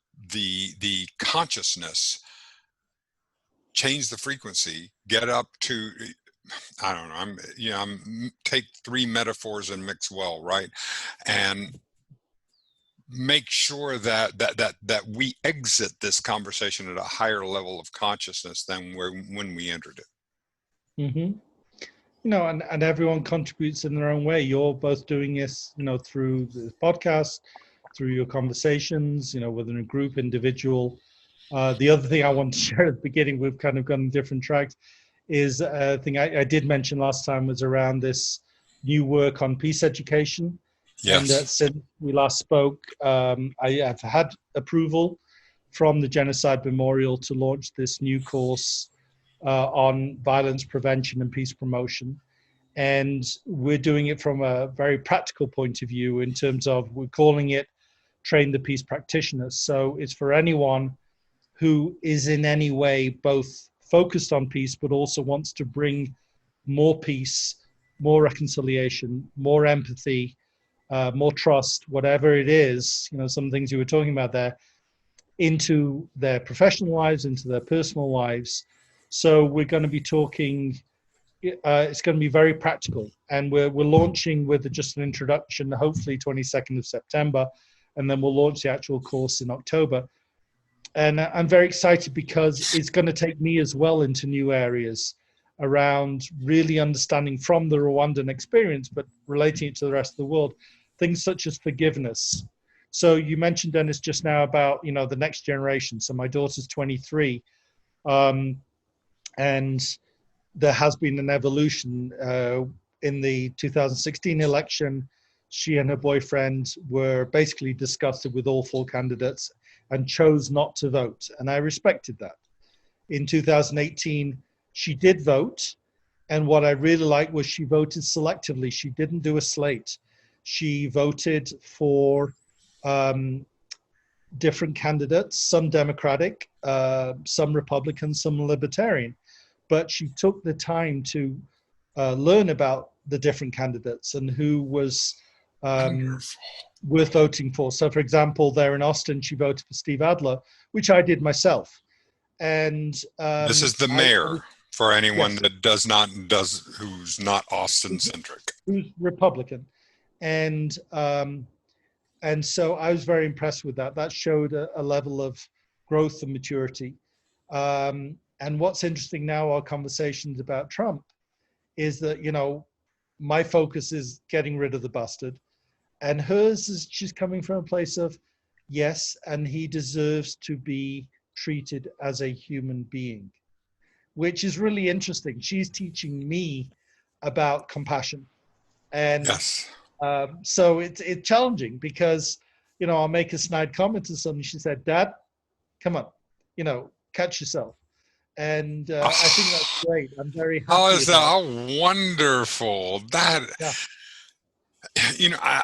consciousness, change the frequency, get up to, I don't know, I'm take three metaphors and mix well, right? And make sure that we exit this conversation at a higher level of consciousness than when we entered it. Mm-hmm. And everyone contributes in their own way. You're both doing this, through the podcast, through your conversations, within a group, individual. The other thing I want to share at the beginning, we've kind of gone different tracks, is a thing I did mention last time was around this new work on peace education. And Yes. since we last spoke, I have had approval from the Genocide Memorial to launch this new course on violence prevention and peace promotion. And we're doing it from a very practical point of view in terms of, we're calling it Train the Peace Practitioners. So it's for anyone who is in any way both focused on peace, but also wants to bring more peace, more reconciliation, more empathy, more trust, whatever it is, some things you were talking about there, into their professional lives, into their personal lives. So we're going to be talking, it's going to be very practical. And we're launching with just an introduction, hopefully 22nd of September, and then we'll launch the actual course in October. And I'm very excited because it's going to take me as well into new areas around really understanding from the Rwandan experience, but relating it to the rest of the world, things such as forgiveness. So you mentioned, Dennis, just now about, the next generation. So my daughter's 23, and there has been an evolution. In the 2016 election, she and her boyfriend were basically disgusted with all four candidates and chose not to vote. And I respected that. In 2018, she did vote. And what I really liked was she voted selectively. She didn't do a slate. She voted for different candidates, some Democratic, some Republican, some Libertarian. But she took the time to learn about the different candidates and who was worth voting for. So, for example, there in Austin, she voted for Steve Adler, which I did myself. And this is the mayor, for anyone yes, that who's not Austin centric, who's Republican, and so I was very impressed with that. That showed a level of growth and maturity. And what's interesting now, our conversations about Trump, is that my focus is getting rid of the bastard. And hers is, she's coming from a place of, yes, and he deserves to be treated as a human being, which is really interesting. She's teaching me about compassion. And yes, so it's challenging because, I'll make a snide comment to something. She said, Dad, come on, catch yourself. And I think that's great. I'm very happy. Oh, is that how wonderful that? Yeah.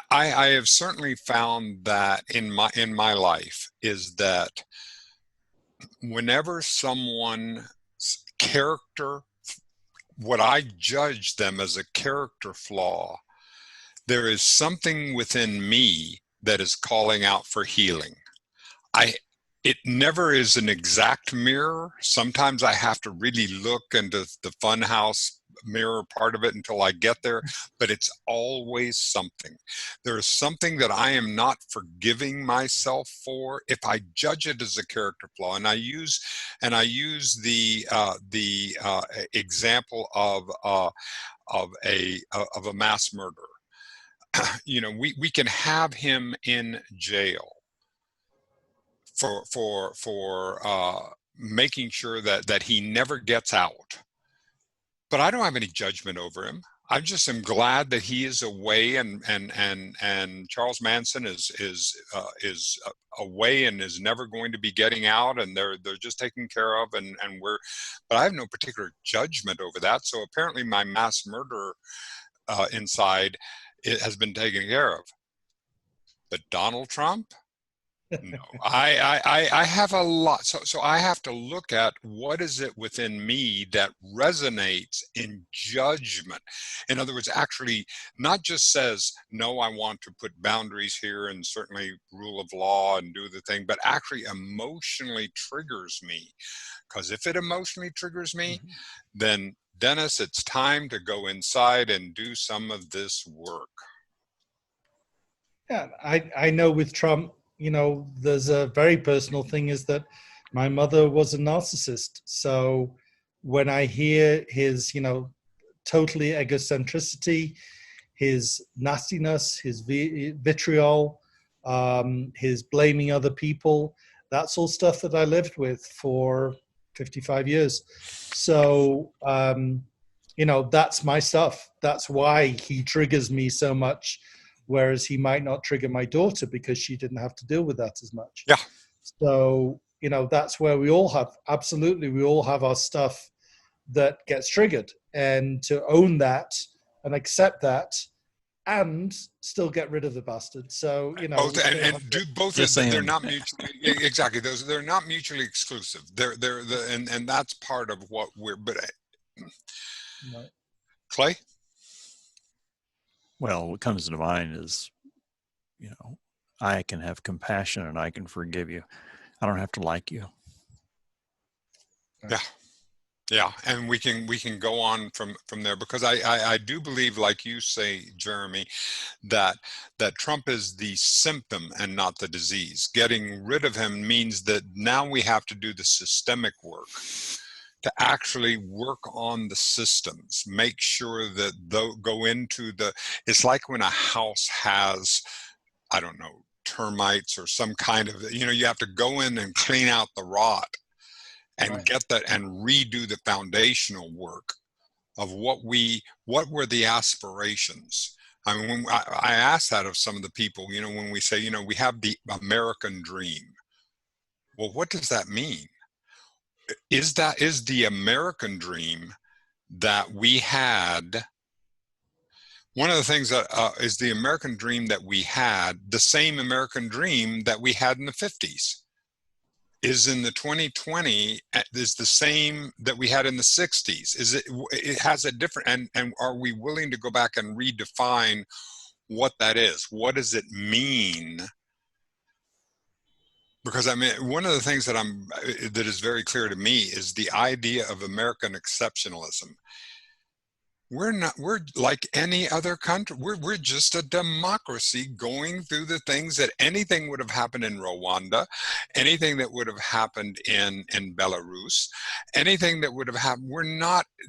I have certainly found that in my life is that whenever someone's character, what I judge them as a character flaw, there is something within me that is calling out for healing. It never is an exact mirror. Sometimes I have to really look into the funhouse mirror part of it until I get there, but it's always something. There is something that I am not forgiving myself for if I judge it as a character flaw. And I use the example of a mass murderer. We can have him in jail for making sure that he never gets out. But I don't have any judgment over him. I just am glad that he is away, and Charles Manson is away and is never going to be getting out, and they're just taken care of, but I have no particular judgment over that. So apparently my mass murderer inside, it has been taken care of. But Donald Trump? No, I have a lot. So I have to look at what is it within me that resonates in judgment. In other words, actually not just says, no, I want to put boundaries here and certainly rule of law and do the thing, but actually emotionally triggers me. Because if it emotionally triggers me, then Dennis, it's time to go inside and do some of this work. Yeah, I know with Trump, there's a very personal thing is that my mother was a narcissist. So when I hear his, totally egocentricity, his nastiness, his vitriol, his blaming other people, that's all stuff that I lived with for 55 years. So, that's my stuff. That's why he triggers me so much, whereas he might not trigger my daughter because she didn't have to deal with that as much. Yeah. So, that's where we all have our stuff that gets triggered, and to own that and accept that and still get rid of the bastard. So, both and do both. They're not mutually exactly those. They're not mutually exclusive. And that's part of what we're. But right. Clay. Well, what comes to mind is, I can have compassion and I can forgive you. I don't have to like you. Yeah. Yeah, and we can go on from there, because I do believe, like you say, Jeremy, that Trump is the symptom and not the disease. Getting rid of him means that now we have to do the systemic work to actually work on the systems, make sure that go into it's like when a house has, I don't know, termites or some kind of, you have to go in and clean out the rot and get that and redo the foundational work of what were the aspirations. I mean, when I ask that of some of the people, when we say, we have the American dream. Well, what does that mean? Is the American dream that we had? One of the things that is the American dream that we had, the same American dream that we had in the 50s. Is in the 2020 is the same that we had in the 60s? It has a different, and are we willing to go back and redefine what that is? What does it mean? Because I mean, one of the things that is very clear to me is the idea of American exceptionalism. We're like any other country. We're just a democracy going through the things that anything would have happened in Rwanda, anything that would have happened in Belarus, anything that would have happened.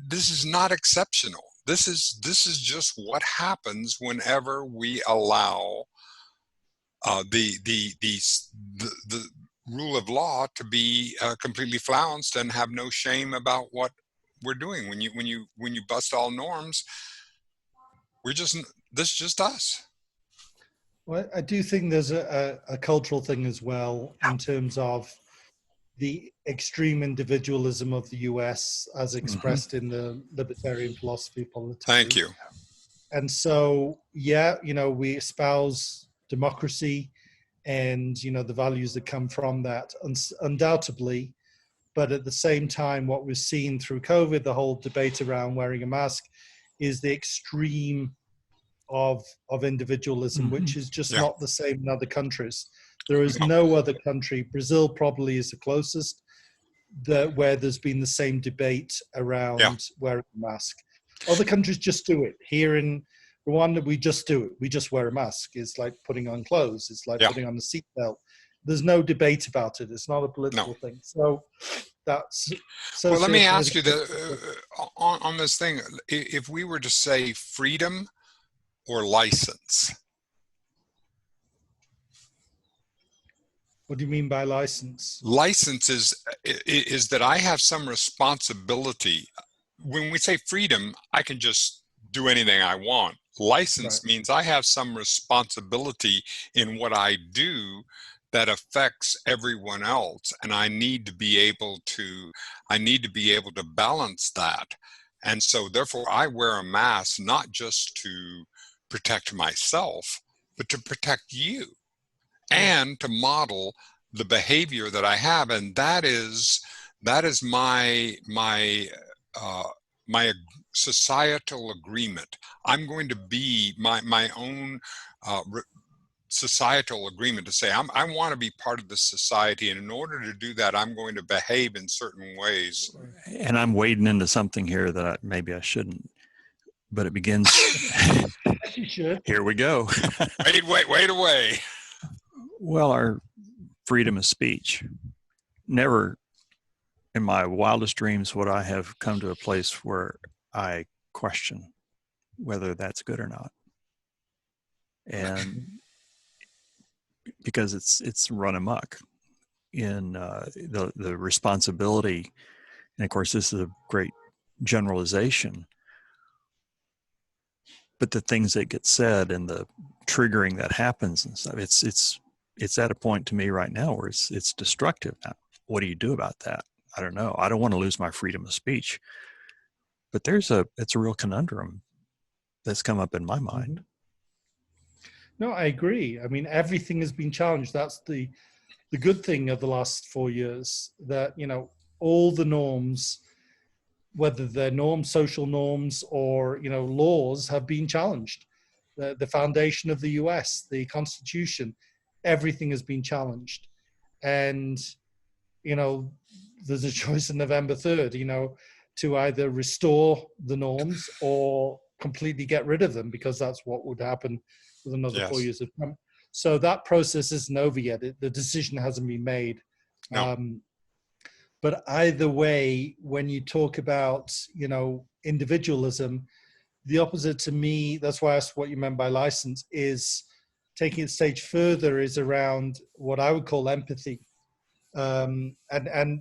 This is not exceptional. This is just what happens whenever we allow the rule of law to be completely flounced and have no shame about what we're doing. When you bust all norms, this is just us. Well, I do think there's a cultural thing as well in terms of the extreme individualism of the US as expressed in the libertarian philosophy politically. Thank you. And so, we espouse democracy and, the values that come from that, undoubtedly. But at the same time, what we've seen through COVID, the whole debate around wearing a mask, is the extreme of individualism, which is just not the same in other countries. There is no other country. Brazil probably is the closest where there's been the same debate around wearing a mask. Other countries just do it. Here in Rwanda, we just do it. We just wear a mask. It's like putting on clothes. It's like putting on a seatbelt. There's no debate about it. It's not a political thing. So that's well. Let me ask you on this thing. If we were to say freedom or license, what do you mean by license? License is that I have some responsibility. When we say freedom, I can just do anything I want. License means I have some responsibility in what I do that affects everyone else, and I need to be able to balance that. And so therefore I wear a mask not just to protect myself, but to protect you and to model the behavior that I have. And that is my societal agreement. I'm going to be my own societal agreement to say I want to be part of this society, and in order to do that, I'm going to behave in certain ways. And I'm wading into something here that maybe I shouldn't. but it begins. You should. Here we go. Wait away. Well, our freedom of speech. Never in my wildest dreams would I have come to a place where I question whether that's good or not. And because it's run amok in the responsibility. And of course, this is a great generalization, but the things that get said and the triggering that happens and stuff, it's at a point to me right now where it's destructive. Now, what do you do about that? I don't know. I don't want to lose my freedom of speech, but it's a real conundrum that's come up in my mind. No, I agree. I mean, everything has been challenged. That's the good thing of the last 4 years, that, you know, all the norms, whether they're norms, social norms, or, you know, laws, have been challenged. The foundation of the US, the Constitution, everything has been challenged. And, you know, there's a choice on November 3rd, you know, to either restore the norms or completely get rid of them, because that's what would happen with another 4 years of Trump. So that process isn't over yet. The decision hasn't been made. No. But either way, when you talk about, you know, individualism, the opposite to me, that's why I asked what you meant by license, is taking it a stage further, is around what I would call empathy. And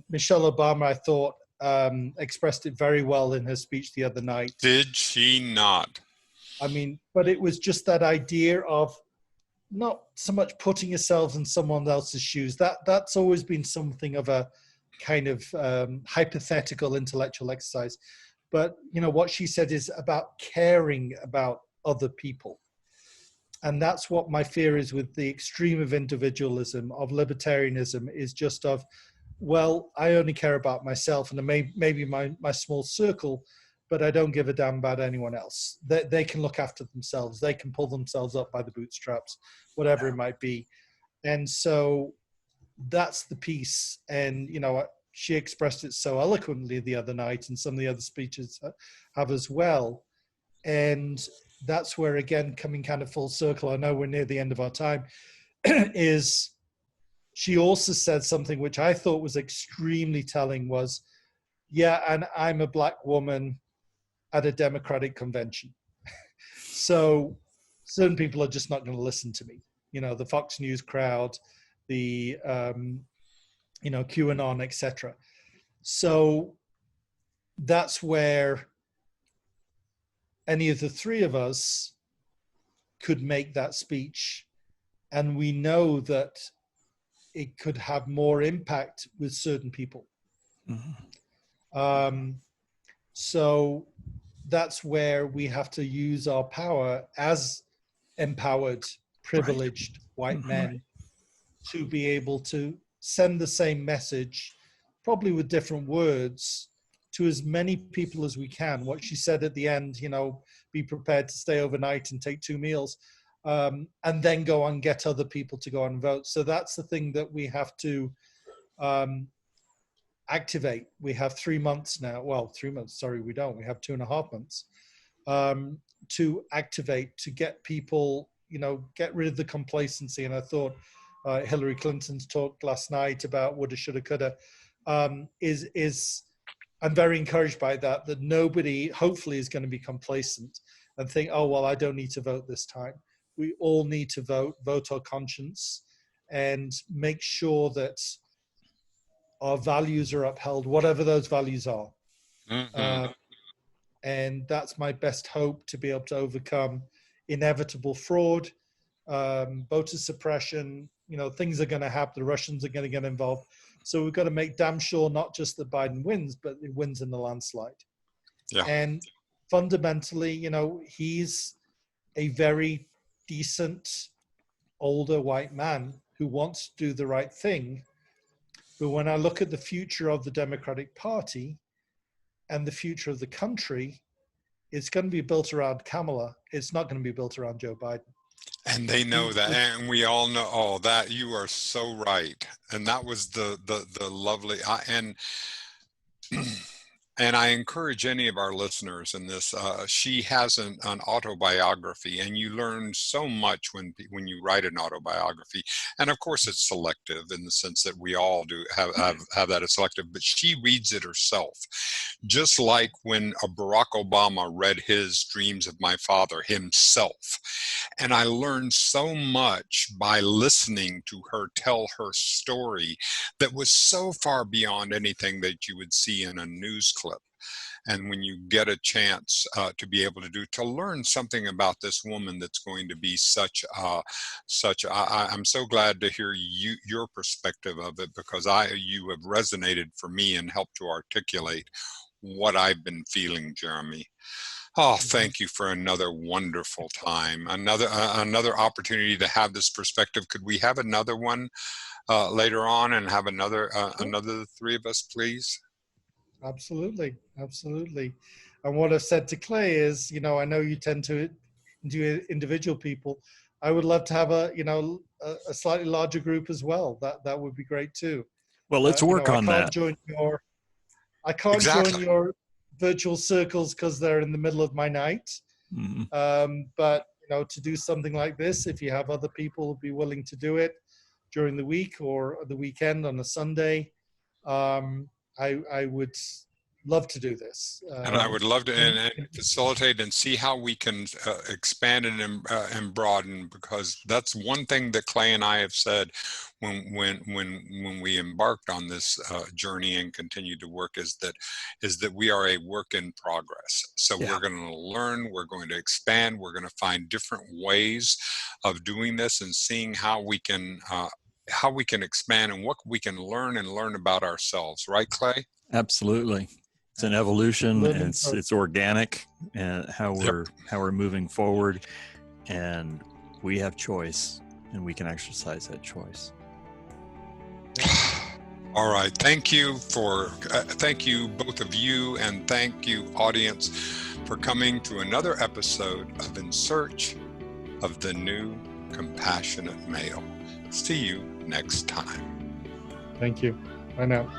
Michelle Obama, I thought, expressed it very well in her speech the other night. Did she not? I mean, but it was just that idea of not so much putting yourselves in someone else's shoes. That's always been something of a kind of hypothetical intellectual exercise. But, you know, what she said is about caring about other people. And that's what my fear is with the extreme of individualism, of libertarianism, is just of, well, I only care about myself and maybe my small circle, but I don't give a damn about anyone else. They can look after themselves. They can pull themselves up by the bootstraps, whatever it might be. And so that's the piece. And, you know, she expressed it so eloquently the other night, and some of the other speeches have as well. And that's where, again, coming kind of full circle, I know we're near the end of our time, is she also said something which I thought was extremely telling, was, yeah, and I'm a black woman at a Democratic convention. So certain people are just not going to listen to me. You know, the Fox News crowd, the, you know, QAnon, etc. So that's where any of the three of us could make that speech. And we know that it could have more impact with certain people. So that's where we have to use our power as empowered, privileged white men to be able to send the same message, probably with different words, to as many people as we can. What she said at the end, you know, be prepared to stay overnight and take 2 meals, and then go and get other people to go and vote. So that's the thing that we have to activate. We have 3 months now. Well, 3 months, sorry, we don't. We have 2.5 months to activate, to get people, you know, get rid of the complacency. And I thought Hillary Clinton's talk last night about woulda, shoulda, coulda is I'm very encouraged by that nobody hopefully is going to be complacent and think, oh, well, I don't need to vote this time. We all need to vote our conscience, and make sure that our values are upheld, whatever those values are. And that's my best hope, to be able to overcome inevitable fraud, voter suppression. You know, things are going to happen. The Russians are going to get involved. So we've got to make damn sure not just that Biden wins, but it wins in the landslide. Yeah. And fundamentally, you know, he's a very decent, older white man who wants to do the right thing. But when I look at the future of the Democratic Party and the future of the country, it's going to be built around Kamala. It's not going to be built around Joe Biden. And they know that, and we all know. Oh, that you are so right. And that was the lovely. And And I encourage any of our listeners in this. She has an autobiography, and you learn so much when you write an autobiography. And of course, it's selective in the sense that we all do have that as selective. But she reads it herself, just like when Barack Obama read his Dreams of My Father himself. And I learned so much by listening to her tell her story that was so far beyond anything that you would see in a news clip. And when you get a chance to be able to learn something about this woman that's going to be I'm so glad to hear your perspective of it, because you have resonated for me and helped to articulate what I've been feeling, Jeremey. Oh, thank you for another wonderful time, another opportunity to have this perspective. Could we have another one later on and have another three of us, please? Absolutely. Absolutely. And what I've said to Clay is, I know you tend to do individual people. I would love to have a slightly larger group as well. That would be great too. Well, let's work on that. I can't join your virtual circles because they're in the middle of my night. Mm-hmm. But to do something like this, if you have other people who'd be willing to do it during the week or the weekend on a Sunday, I would love to do this. And I would love to and facilitate and see how we can expand and broaden, because that's one thing that Clay and I have said when we embarked on this journey and continue to work is that we are a work in progress. So we're going to learn, we're going to expand, we're going to find different ways of doing this and seeing how we can expand and what we can learn about ourselves. Right, Clay? Absolutely. It's an evolution, and it's organic, and how we're moving forward, and we have choice, and we can exercise that choice. All right. Thank you both of you, and thank you audience for coming to another episode of In Search of the New Compassionate Male. See you next time. Thank you. Bye now.